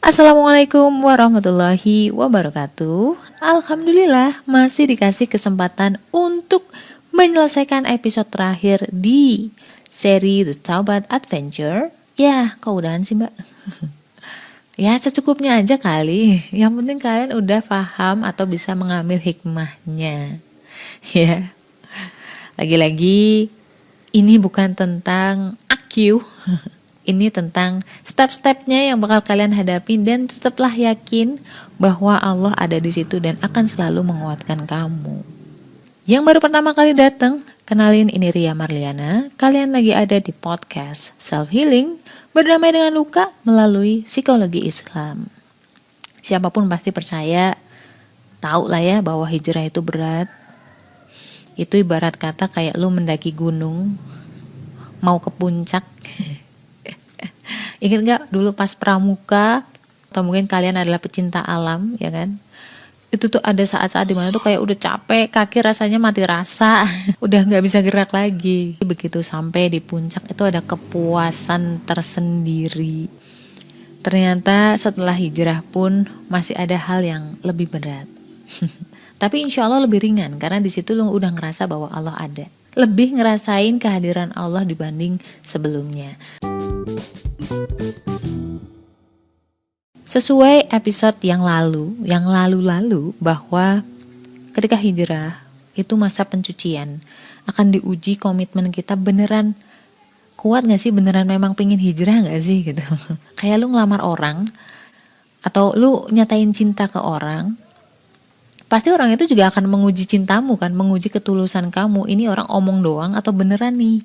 Assalamualaikum warahmatullahi wabarakatuh. Alhamdulillah masih dikasih kesempatan untuk menyelesaikan episode terakhir di seri The Taubat Adventure. Ya, keudahan sih mbak. Ya secukupnya aja kali. Yang penting kalian udah paham atau bisa mengambil hikmahnya. Ya, lagi-lagi ini bukan tentang AQ. Ini tentang step-stepnya yang bakal kalian hadapi, dan tetaplah yakin bahwa Allah ada di situ dan akan selalu menguatkan kamu. Yang baru pertama kali datang, kenalin, ini Ria Marliana. Kalian lagi ada di podcast Self Healing, berdamai dengan luka melalui psikologi Islam. Siapapun pasti percaya, tahu lah ya bahwa hijrah itu berat. Itu ibarat kata kayak lu mendaki gunung, mau ke puncak. Ingat gak dulu pas pramuka, atau mungkin kalian adalah pecinta alam, ya kan? Itu tuh ada saat-saat dimana tuh kayak udah capek, kaki rasanya mati rasa, udah gak bisa gerak lagi. Begitu sampai di puncak itu ada kepuasan tersendiri. Ternyata setelah hijrah pun masih ada hal yang lebih berat. Tapi insya Allah lebih ringan, karena di situ lu udah ngerasa bahwa Allah ada. Lebih ngerasain kehadiran Allah dibanding sebelumnya. Sesuai episode yang lalu bahwa ketika hijrah itu masa pencucian, akan diuji komitmen kita beneran kuat gak sih, beneran memang pengen hijrah gak sih gitu. Kayak lu ngelamar orang atau lu nyatain cinta ke orang, pasti orang itu juga akan menguji cintamu kan, menguji ketulusan kamu, ini orang omong doang atau beneran nih.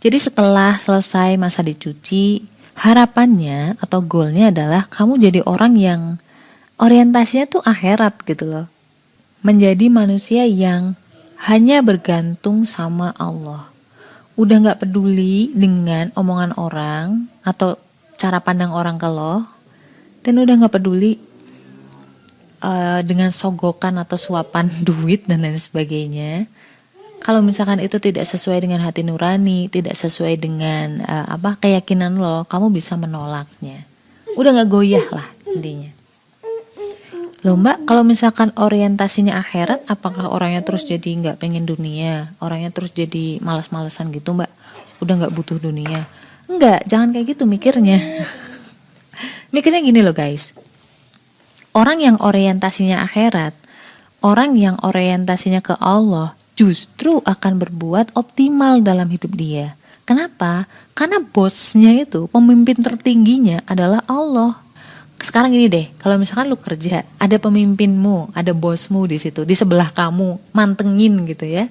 Jadi setelah selesai masa dicuci, harapannya atau goalnya adalah kamu jadi orang yang orientasinya tuh akhirat gitu loh. Menjadi manusia yang hanya bergantung sama Allah. Udah gak peduli dengan omongan orang atau cara pandang orang ke lo. Dan udah gak peduli dengan sogokan atau suapan duit dan lain sebagainya. Kalau misalkan itu tidak sesuai dengan hati nurani, tidak sesuai dengan keyakinan lo, kamu bisa menolaknya. Udah gak goyah lah intinya. Loh mbak, kalau misalkan orientasinya akhirat, apakah orangnya terus jadi gak pengen dunia? Orangnya terus jadi malas-malesan gitu mbak? Udah gak butuh dunia? Enggak, jangan kayak gitu mikirnya. Mikirnya gini loh guys. Orang yang orientasinya akhirat, orang yang orientasinya ke Allah, justru akan berbuat optimal dalam hidup dia. Kenapa? Karena bosnya itu, pemimpin tertingginya adalah Allah. Sekarang gini deh, kalau misalkan lu kerja, ada pemimpinmu, ada bosmu di situ, di sebelah kamu, mantengin gitu ya.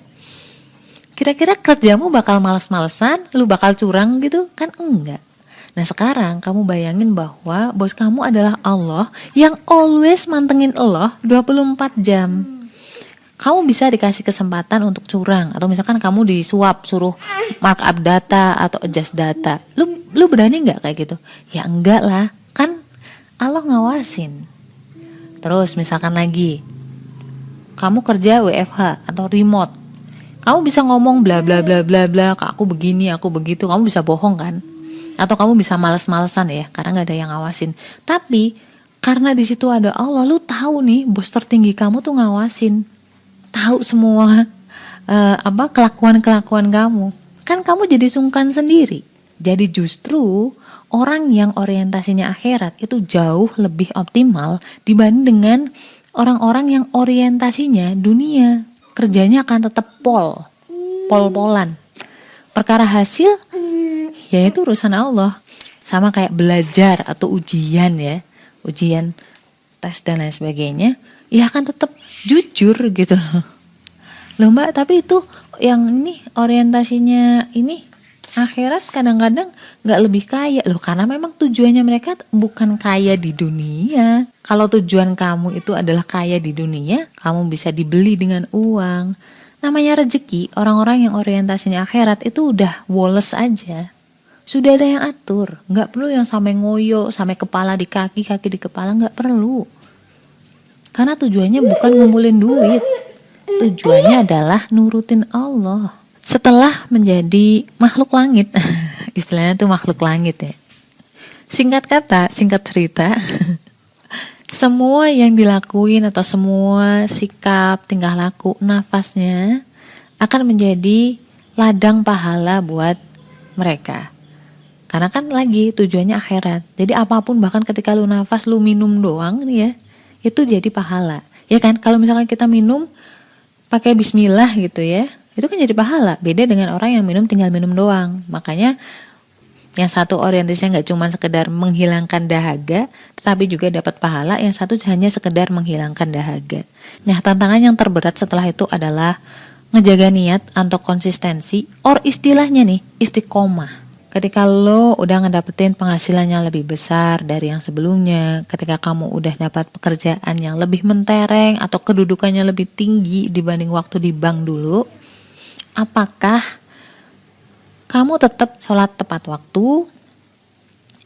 Kira-kira kerjamu bakal males-malesan, lu bakal curang gitu? Kan enggak. Nah sekarang kamu bayangin bahwa bos kamu adalah Allah yang always mantengin Allah 24 jam. Kamu bisa dikasih kesempatan untuk curang, atau misalkan kamu disuap suruh markup data atau adjust data. Lu berani nggak kayak gitu? Ya enggak lah, kan Allah ngawasin. Terus misalkan lagi kamu kerja WFH atau remote, kamu bisa ngomong bla bla bla bla bla, aku begini aku begitu, kamu bisa bohong kan? Atau kamu bisa males-malesan ya, karena nggak ada yang ngawasin. Tapi karena di situ ada Allah, lu tahu nih bos tertinggi kamu tuh ngawasin. Tahu semua kelakuan-kelakuan kamu. Kan kamu jadi sungkan sendiri. Jadi justru orang yang orientasinya akhirat itu jauh lebih optimal dibanding dengan orang-orang yang orientasinya dunia. Kerjanya akan tetap pol-polan. Perkara hasil ya itu urusan Allah. Sama kayak belajar atau ujian ya. Ujian, tes dan lain sebagainya. Ya akan tetap jujur gitu loh mbak. Tapi itu yang ini orientasinya ini akhirat kadang-kadang gak lebih kaya loh, karena memang tujuannya mereka bukan kaya di dunia. Kalau tujuan kamu itu adalah kaya di dunia, kamu bisa dibeli dengan uang. Namanya rezeki, orang-orang yang orientasinya akhirat itu udah woles aja, sudah ada yang atur. Gak perlu yang sampai ngoyo, sampai kepala di kaki, kaki di kepala, gak perlu. Karena tujuannya bukan ngumpulin duit. Tujuannya adalah nurutin Allah. Setelah menjadi makhluk langit, istilahnya tuh makhluk langit ya. Singkat kata, singkat cerita, semua yang dilakuin atau semua sikap, tingkah laku, nafasnya akan menjadi ladang pahala buat mereka. Karena kan lagi tujuannya akhirat. Jadi apapun, bahkan ketika lu nafas, lu minum doang nih ya, itu jadi pahala. Ya kan, kalau misalkan kita minum pakai bismillah gitu ya, itu kan jadi pahala. Beda dengan orang yang minum tinggal minum doang. Makanya yang satu orientasnya nggak cuma sekedar menghilangkan dahaga, tetapi juga dapat pahala. Yang satu hanya sekedar menghilangkan dahaga. Nah, tantangan yang terberat setelah itu adalah ngejaga niat atau konsistensi, or istilahnya nih, istiqomah. Ketika lo udah ngedapetin penghasilan yang lebih besar dari yang sebelumnya, ketika kamu udah dapat pekerjaan yang lebih mentereng atau kedudukannya lebih tinggi dibanding waktu di bank dulu, apakah kamu tetap sholat tepat waktu?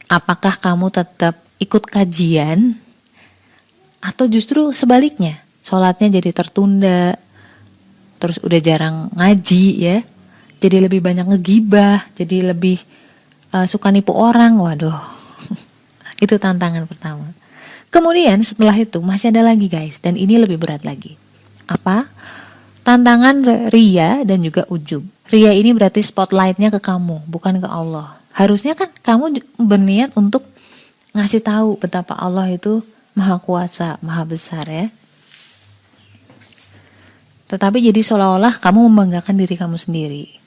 Apakah kamu tetap ikut kajian? Atau justru sebaliknya, sholatnya jadi tertunda, terus udah jarang ngaji ya, jadi lebih banyak ngegibah, jadi lebih suka nipu orang. Waduh, itu tantangan pertama. Kemudian setelah itu masih ada lagi guys, dan ini lebih berat lagi. Apa? Tantangan ria dan juga ujub. Ria ini berarti spotlightnya ke kamu, bukan ke Allah. Harusnya kan kamu berniat untuk ngasih tahu betapa Allah itu maha kuasa, maha besar ya. Tetapi jadi seolah-olah kamu membanggakan diri kamu sendiri.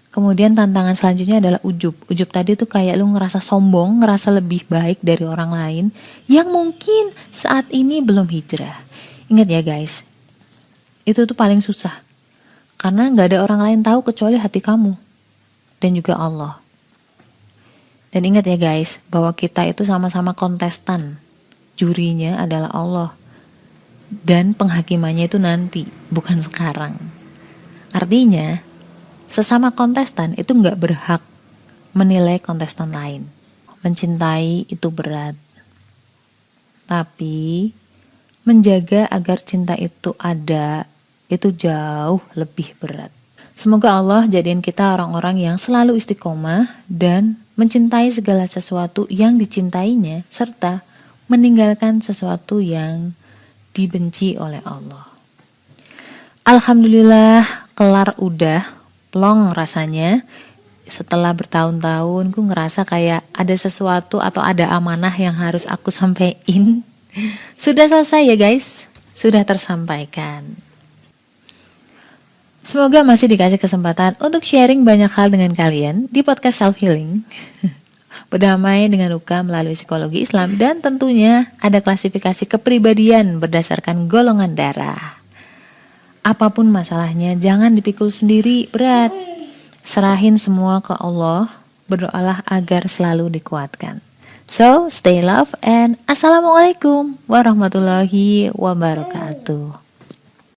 Kemudian tantangan selanjutnya adalah ujub. Ujub tadi tuh kayak lu ngerasa sombong, ngerasa lebih baik dari orang lain yang mungkin saat ini belum hijrah. Ingat ya guys, itu tuh paling susah. Karena gak ada orang lain tahu kecuali hati kamu dan juga Allah. Dan ingat ya guys, bahwa kita itu sama-sama kontestan. Jurinya adalah Allah. Dan penghakimannya itu nanti, bukan sekarang. Artinya, sesama kontestan itu gak berhak menilai kontestan lain. Mencintai itu berat. Tapi, menjaga agar cinta itu ada, itu jauh lebih berat. Semoga Allah jadiin kita orang-orang yang selalu istiqomah dan mencintai segala sesuatu yang dicintainya, serta meninggalkan sesuatu yang dibenci oleh Allah. Alhamdulillah, kelar udah, plong rasanya. Setelah bertahun-tahun, gue ngerasa kayak ada sesuatu atau ada amanah yang harus aku sampaikan. Sudah selesai ya guys, sudah tersampaikan. Semoga masih dikasih kesempatan untuk sharing banyak hal dengan kalian di podcast Self Healing. Berdamai dengan luka melalui psikologi Islam, dan tentunya ada klasifikasi kepribadian berdasarkan golongan darah. Apapun masalahnya, jangan dipikul sendiri berat. Serahin semua ke Allah, berdoalah agar selalu dikuatkan. So, stay love and Assalamualaikum warahmatullahi wabarakatuh.